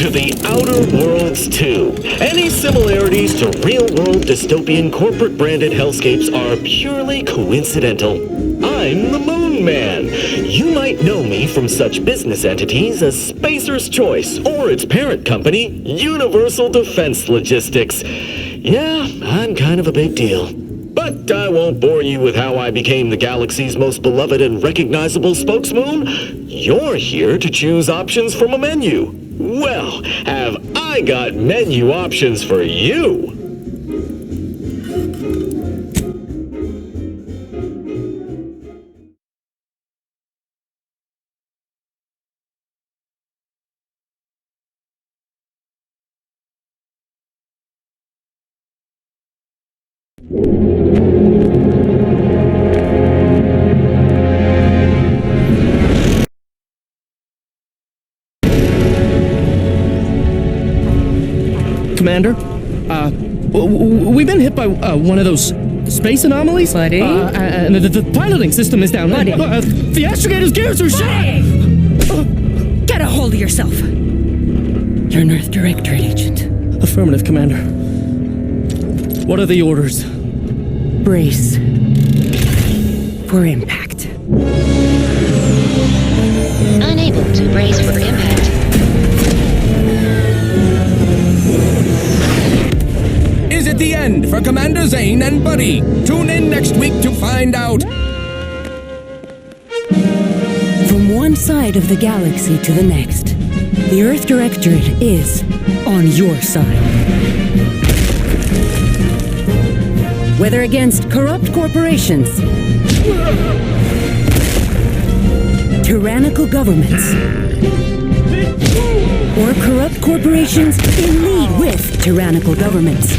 to the Outer Worlds 2. Any similarities to real-world dystopian corporate-branded hellscapes are purely coincidental. I'm the Moon Man. You might know me from such business entities as Spacer's Choice or its parent company, Universal Defense Logistics. Yeah, I'm kind of a big deal. But I won't bore you with how I became the galaxy's most beloved and recognizable spokesmoon. You're here to choose options from a menu. Well, have I got menu options for you? Commander, we've been hit by one of those space anomalies. Buddy? And the piloting system is down. Buddy? The astrogator's gears are shot! Get a hold of yourself. You're an Earth Directorate agent. Affirmative, Commander. What are the orders? Brace for impact. Unable to brace for impact. Is it the end for Commander Zane and Buddy? Tune in next week to find out. From one side of the galaxy to the next, the Earth Directorate is on your side. Whether against corrupt corporations, tyrannical governments, or corrupt corporations in league with tyrannical governments.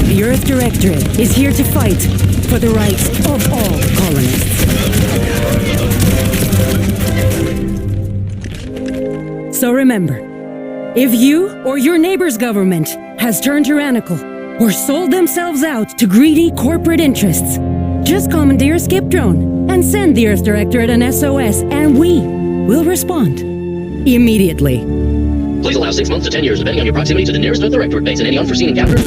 The Earth Directorate is here to fight for the rights of all colonists. So remember, if you or your neighbor's government has turned tyrannical or sold themselves out to greedy corporate interests, just commandeer a skip drone and send the Earth Directorate an SOS, and we will respond immediately. Please allow 6 months to 10 years, depending on your proximity to the nearest Earth Directorate base and any unforeseen encounter.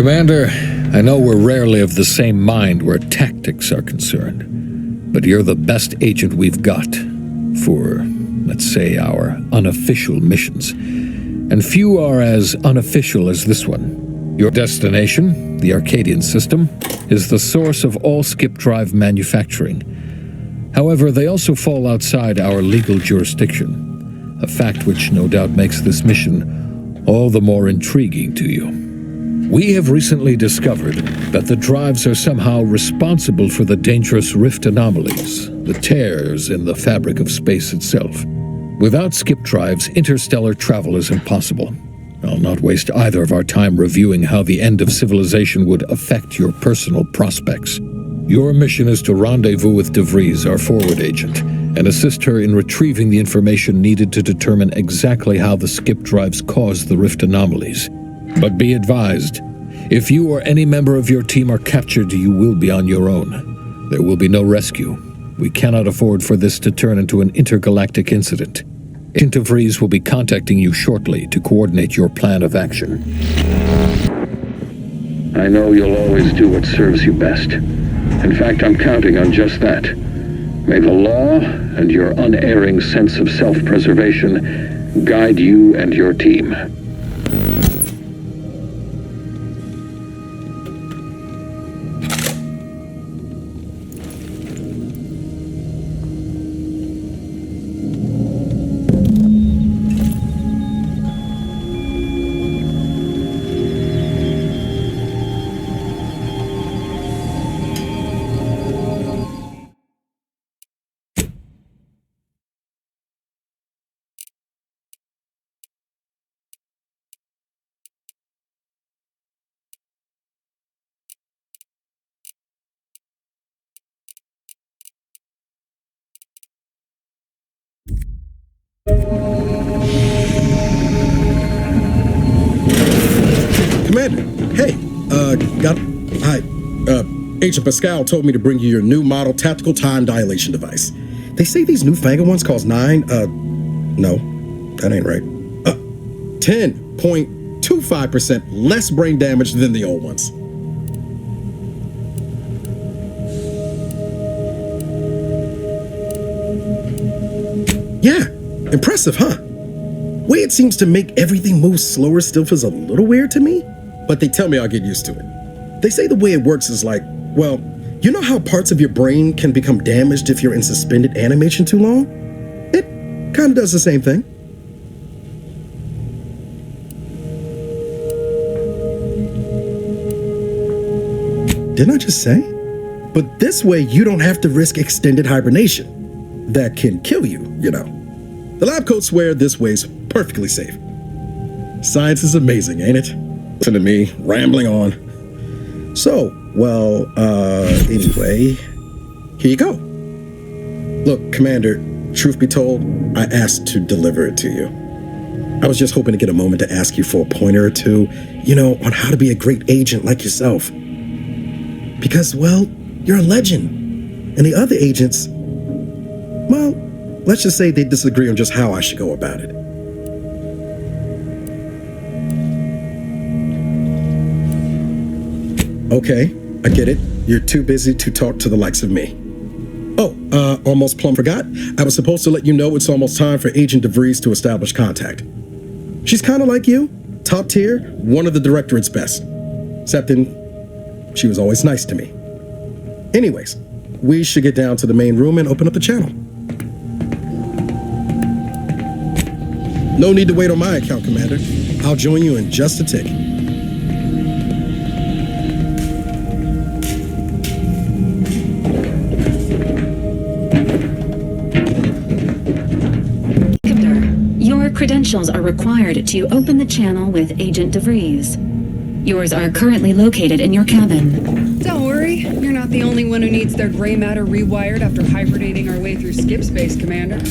Commander, I know we're rarely of the same mind where tactics are concerned, but you're the best agent we've got for, let's say, our unofficial missions. And few are as unofficial as this one. Your destination, the Arcadian system, is the source of all skip drive manufacturing. However, they also fall outside our legal jurisdiction, a fact which no doubt makes this mission all the more intriguing to you. We have recently discovered that the drives are somehow responsible for the dangerous rift anomalies, the tears in the fabric of space itself. Without skip drives, interstellar travel is impossible. I'll not waste either of our time reviewing how the end of civilization would affect your personal prospects. Your mission is to rendezvous with DeVries, our forward agent, and assist her in retrieving the information needed to determine exactly how the skip drives cause the rift anomalies. But be advised, if you or any member of your team are captured, you will be on your own. There will be no rescue. We cannot afford for this to turn into an intergalactic incident. Agent DeVries will be contacting you shortly to coordinate your plan of action. I know you'll always do what serves you best. In fact, I'm counting on just that. May the law and your unerring sense of self-preservation guide you and your team. Commander, hey, Agent Pascal told me to bring you your new model tactical time dilation device. They say these newfangled ones cost no, that ain't right. 10.25% less brain damage than the old ones. Yeah, impressive, huh? Way it seems to make everything move slower still feels a little weird to me, but they tell me I'll get used to it. They say the way it works is like, well, you know how parts of your brain can become damaged if you're in suspended animation too long? It kind of does the same thing. Didn't I just say? But this way you don't have to risk extended hibernation. That can kill you, you know. The lab coats swear this way's perfectly safe. Science is amazing, ain't it? Listen to me, rambling on. So, well, anyway, here you go. Look, Commander, truth be told, I asked to deliver it to you. I was just hoping to get a moment to ask you for a pointer or two, you know, on how to be a great agent like yourself. Because, well, you're a legend. And the other agents, well, let's just say they disagree on just how I should go about it. Okay, I get it. You're too busy to talk to the likes of me. Oh, almost plumb forgot. I was supposed to let you know it's almost time for Agent DeVries to establish contact. She's kind of like you, top tier, one of the Directorate's best. Except she was always nice to me. Anyways, we should get down to the main room and open up the channel. No need to wait on my account, Commander. I'll join you in just a tick. Your credentials are required to open the channel with Agent DeVries. Yours are currently located in your cabin. Don't worry, you're not the only one who needs their gray matter rewired after hibernating our way through skip space, Commander.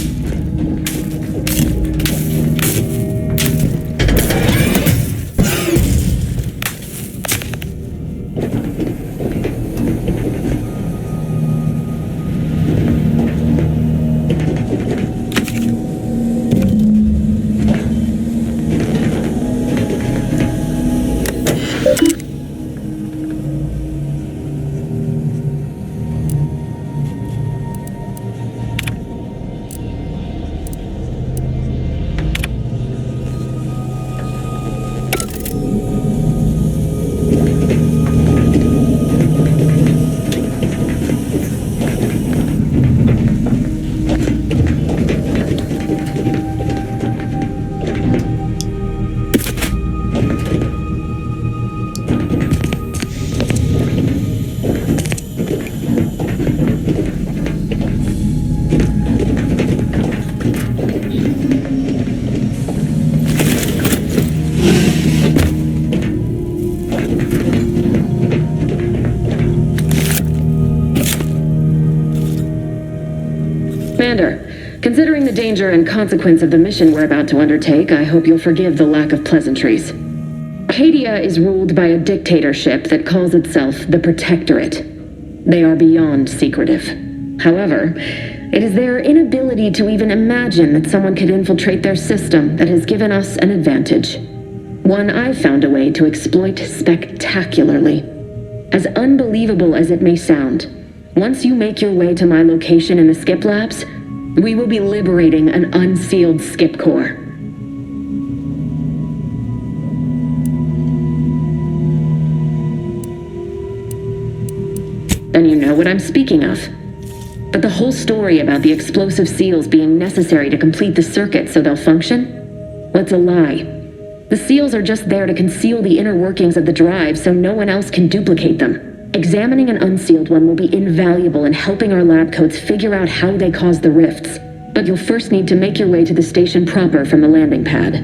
Commander, considering the danger and consequence of the mission we're about to undertake, I hope you'll forgive the lack of pleasantries. Arcadia is ruled by a dictatorship that calls itself the Protectorate. They are beyond secretive. However, it is their inability to even imagine that someone could infiltrate their system that has given us an advantage. One I've found a way to exploit spectacularly. As unbelievable as it may sound, once you make your way to my location in the skip labs, we will be liberating an unsealed skip core. Then you know what I'm speaking of. But the whole story about the explosive seals being necessary to complete the circuit so they'll function? Well, it's a lie. The seals are just there to conceal the inner workings of the drive so no one else can duplicate them. Examining an unsealed one will be invaluable in helping our lab coats figure out how they caused the rifts. But you'll first need to make your way to the station proper from the landing pad.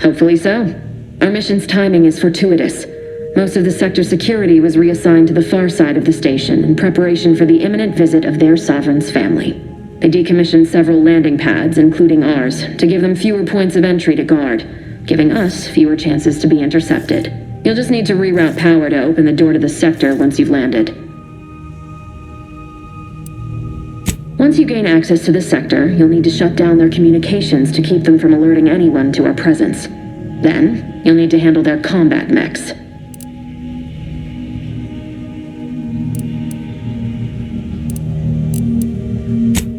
Hopefully so. Our mission's timing is fortuitous. Most of the sector security was reassigned to the far side of the station in preparation for the imminent visit of their sovereign's family. They decommissioned several landing pads, including ours, to give them fewer points of entry to guard, giving us fewer chances to be intercepted. You'll just need to reroute power to open the door to the sector once you've landed. Once you gain access to the sector, you'll need to shut down their communications to keep them from alerting anyone to our presence. Then, you'll need to handle their combat mechs.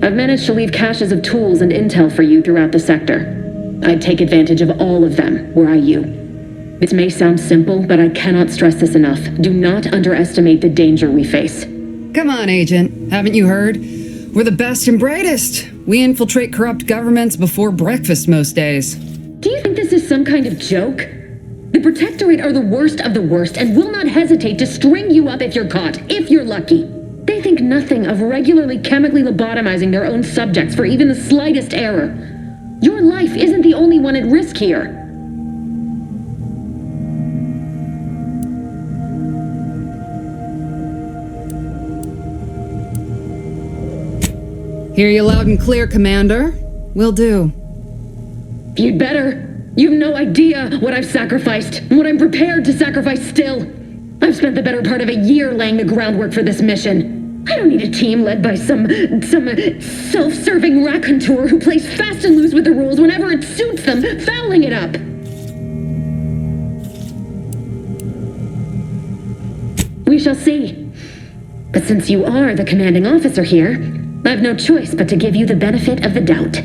I've managed to leave caches of tools and intel for you throughout the sector. I'd take advantage of all of them, were I you. This may sound simple, but I cannot stress this enough. Do not underestimate the danger we face. Come on, Agent. Haven't you heard? We're the best and brightest. We infiltrate corrupt governments before breakfast most days. Do you think this is some kind of joke? The Protectorate are the worst of the worst and will not hesitate to string you up if you're caught, if you're lucky. They think nothing of regularly chemically lobotomizing their own subjects for even the slightest error. Your life isn't the only one at risk here. Hear you loud and clear, Commander. Will do. You'd better. You've no idea what I've sacrificed, and what I'm prepared to sacrifice still. I've spent the better part of a year laying the groundwork for this mission. I don't need a team led by some self-serving raconteur who plays fast and loose with the rules whenever it suits them, fouling it up. We shall see. But since you are the commanding officer here, I have no choice but to give you the benefit of the doubt.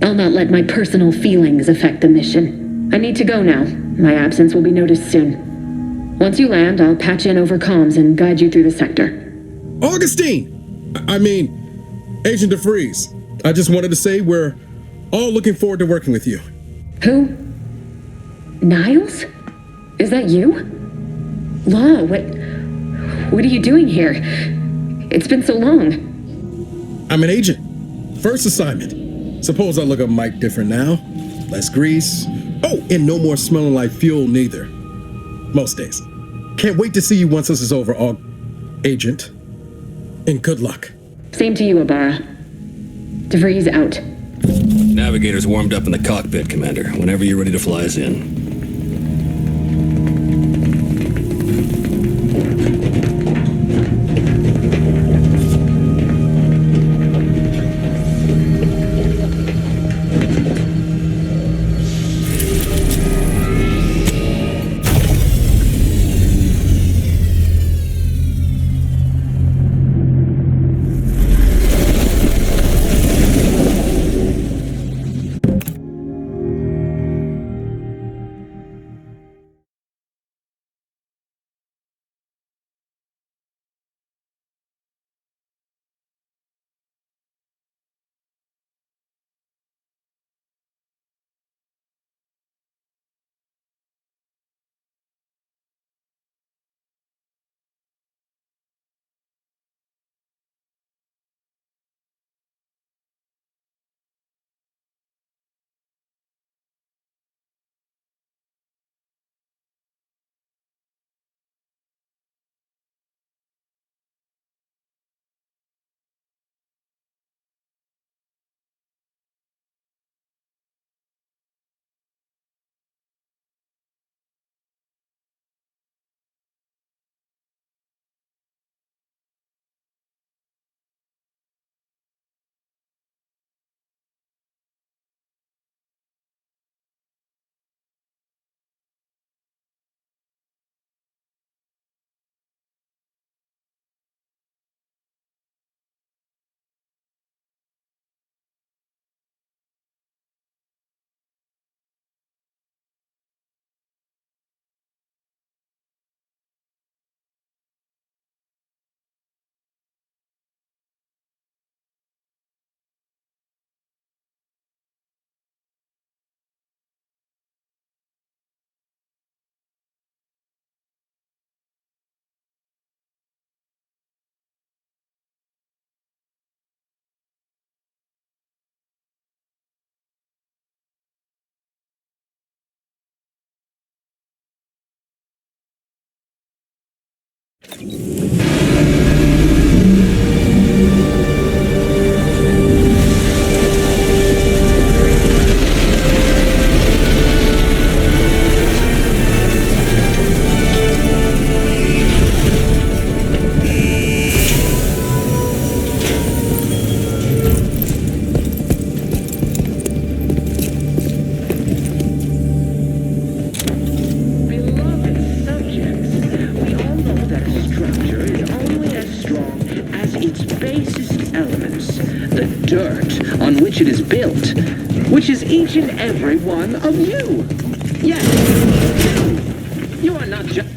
I'll not let my personal feelings affect the mission. I need to go now. My absence will be noticed soon. Once you land, I'll patch in over comms and guide you through the sector. Augustine! Agent DeFreeze. I just wanted to say we're all looking forward to working with you. Who? Niles? Is that you? Law, what are you doing here? It's been so long. I'm an agent. First assignment. Suppose I look a mic different now. Less grease. Oh, and no more smelling like fuel neither. Most days. Can't wait to see you once this is over, Agent. And good luck. Same to you, Ibarra. DeVries out. Navigator's warmed up in the cockpit, Commander. Whenever you're ready to fly us in. It is built, which is each and every one of you. Yes, you are not just...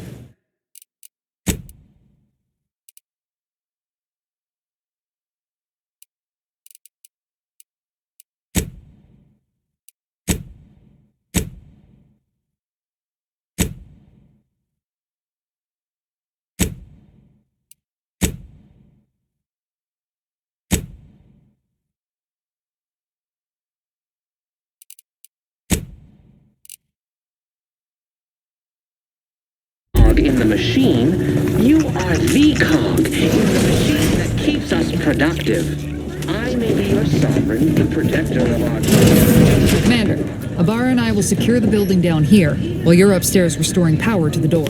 in the machine, you are the cog in the machine that keeps us productive. I may be your sovereign, the protector of our... Commander, Ibarra and I will secure the building down here, while you're upstairs restoring power to the door.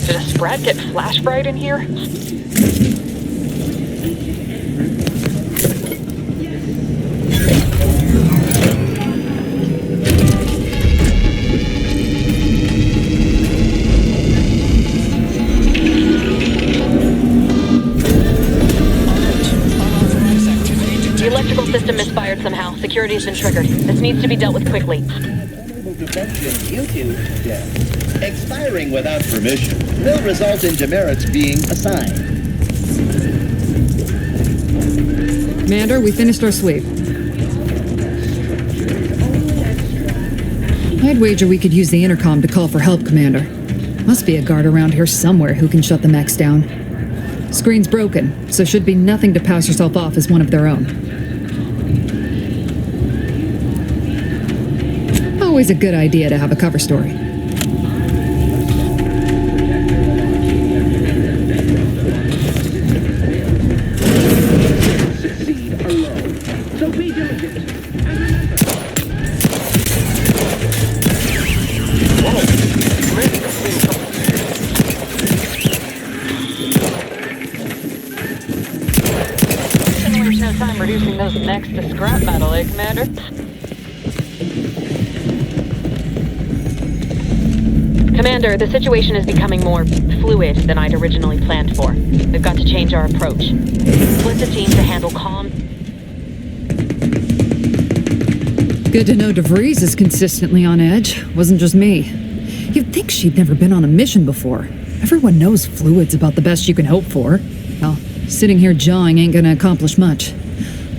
Did a Sprat get flash fried in here? The electrical system misfired somehow. Security has been triggered. This needs to be dealt with quickly. Expiring without permission will result in demerits being assigned. Commander, we finished our sweep. I'd wager we could use the intercom to call for help, Commander. Must be a guard around here somewhere who can shut the mechs down. Screen's broken, so should be nothing to pass yourself off as one of their own. Always a good idea to have a cover story. Reducing those necks to scrap metal, eh, Commander? Commander, the situation is becoming more fluid than I'd originally planned for. We've got to change our approach. Split the team to handle calm. Good to know DeVries is consistently on edge. Wasn't just me. You'd think she'd never been on a mission before. Everyone knows fluid's about the best you can hope for. Well, sitting here jawing ain't gonna accomplish much.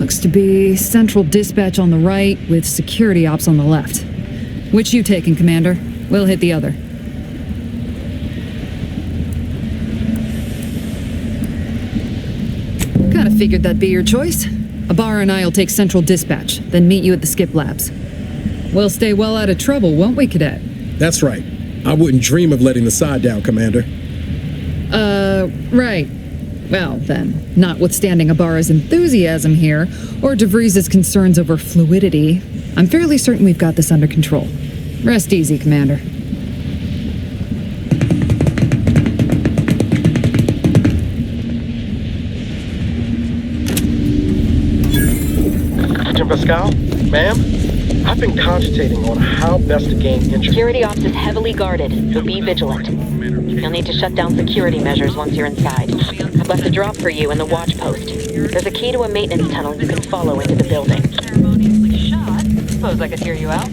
Looks to be central dispatch on the right with security ops on the left. Which you taking, Commander? We'll hit the other. Kinda figured that'd be your choice. Ibarra and I'll take central dispatch, then meet you at the skip labs. We'll stay well out of trouble, won't we, Cadet? That's right. I wouldn't dream of letting the side down, Commander. Right. Well, then, notwithstanding Ibarra's enthusiasm here, or DeVries' concerns over fluidity, I'm fairly certain we've got this under control. Rest easy, Commander. Agent Pascal, ma'am, I've been cogitating on how best to gain interest. Security ops is heavily guarded, so be vigilant. You'll need to shut down security measures once you're inside. I've left a drop for you in the watch post. There's a key to a maintenance tunnel you can follow into the building. Ceremoniously shot. Suppose I could hear you out.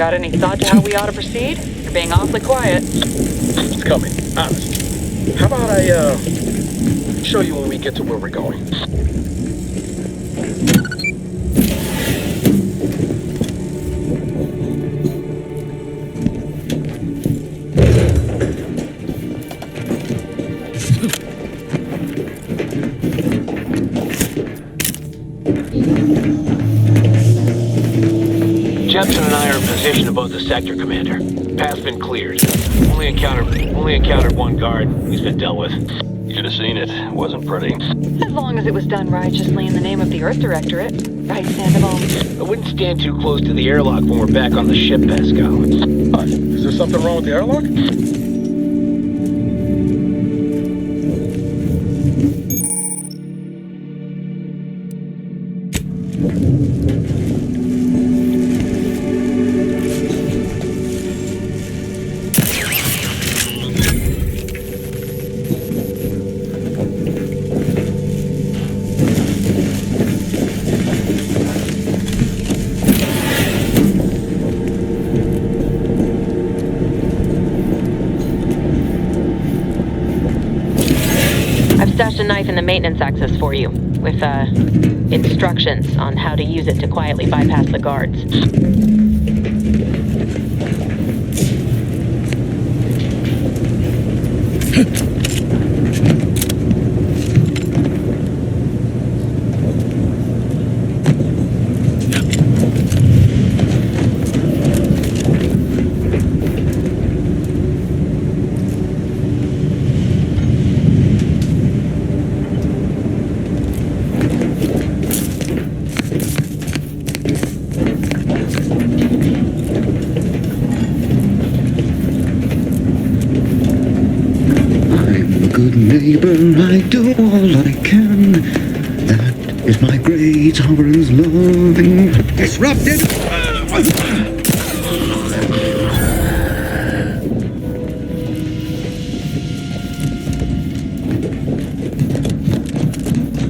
Got any thought to how we ought to proceed? You're being awfully quiet. It's coming, honest. How about I, show you when we get to where we're going? Jepson and I are in position above the sector, Commander. Path's been cleared. Only encountered one guard. He's been dealt with. You should have seen it. It wasn't pretty. As long as it was done righteously in the name of the Earth Directorate. Right, Sandoval? I wouldn't stand too close to the airlock when we're back on the ship, Pascal. What? Is there something wrong with the airlock? Stashed a knife in the maintenance access for you, with, instructions on how to use it to quietly bypass the guards. Neighbor, I do all I can. That is my great sovereign's loving. Disrupted!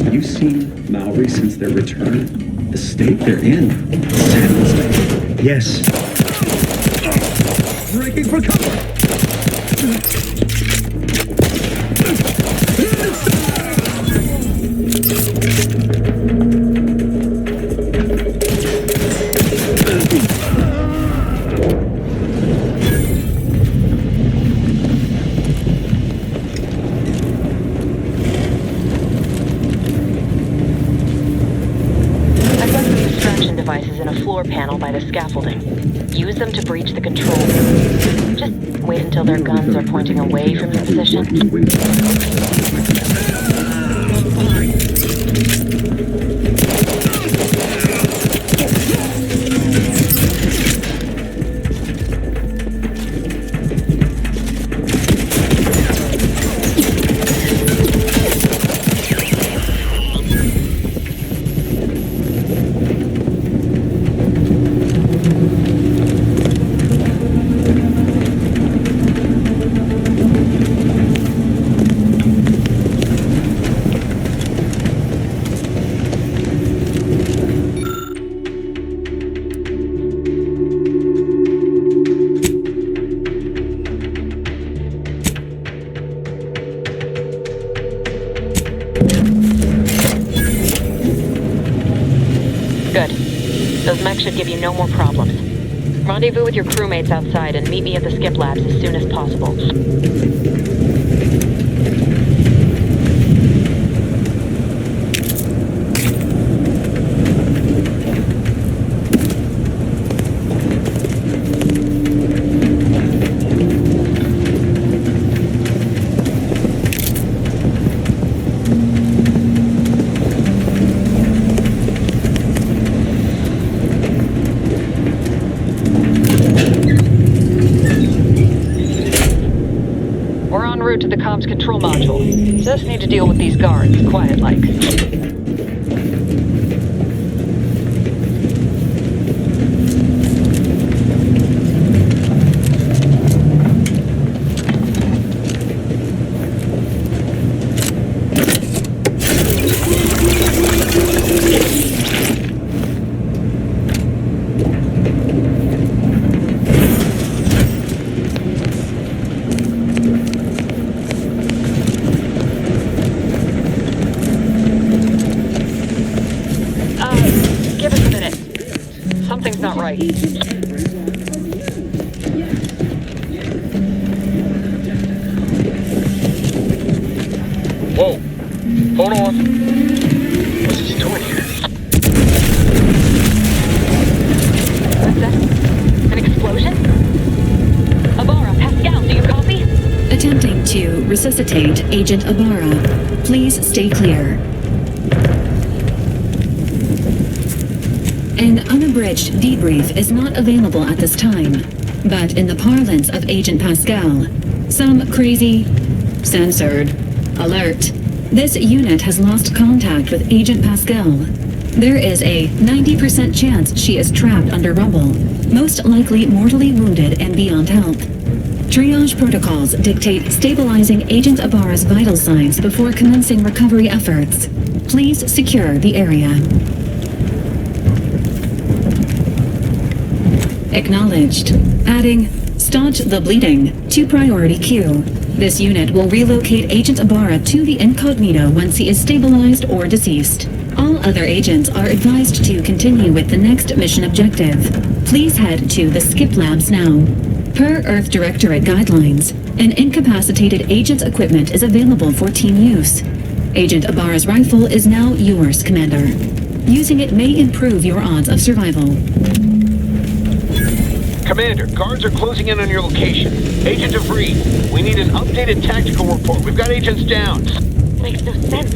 Have you seen Maori since their return? The state they're in. Sadness. Yes. Breaking for cover! Panel by the scaffolding. Use them to breach the control room. Just wait until their guns are pointing away from your position. Should give you no more problems. Rendezvous with your crewmates outside and meet me at the skip labs as soon as possible. To the comms control module. Just need to deal with these guards, quiet-like. way. Whoa. Hold on. What's he doing here? What's that? An explosion? Abara, Pascal, do you copy? Attempting to resuscitate Agent Abara. Please stay clear. An unabridged debrief is not available at this time, but in the parlance of Agent Pascal, some crazy, censored, alert. This unit has lost contact with Agent Pascal. There is a 90% chance she is trapped under rubble, most likely mortally wounded and beyond help. Triage protocols dictate stabilizing Agent Abara's vital signs before commencing recovery efforts. Please secure the area. Acknowledged. Adding, staunch the bleeding to priority queue. This unit will relocate Agent Abara to the incognito once he is stabilized or deceased. All other agents are advised to continue with the next mission objective. Please head to the Skip Labs now. Per Earth Directorate guidelines, an incapacitated agent's equipment is available for team use. Agent Abara's rifle is now yours, Commander. Using it may improve your odds of survival. Commander, guards are closing in on your location. Agent DeVries, we need an updated tactical report. We've got agents down. Makes no sense.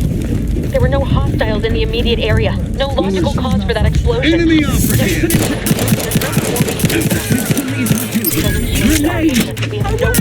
There were no hostiles in the immediate area. No logical cause for that explosion. Enemy operative! We have no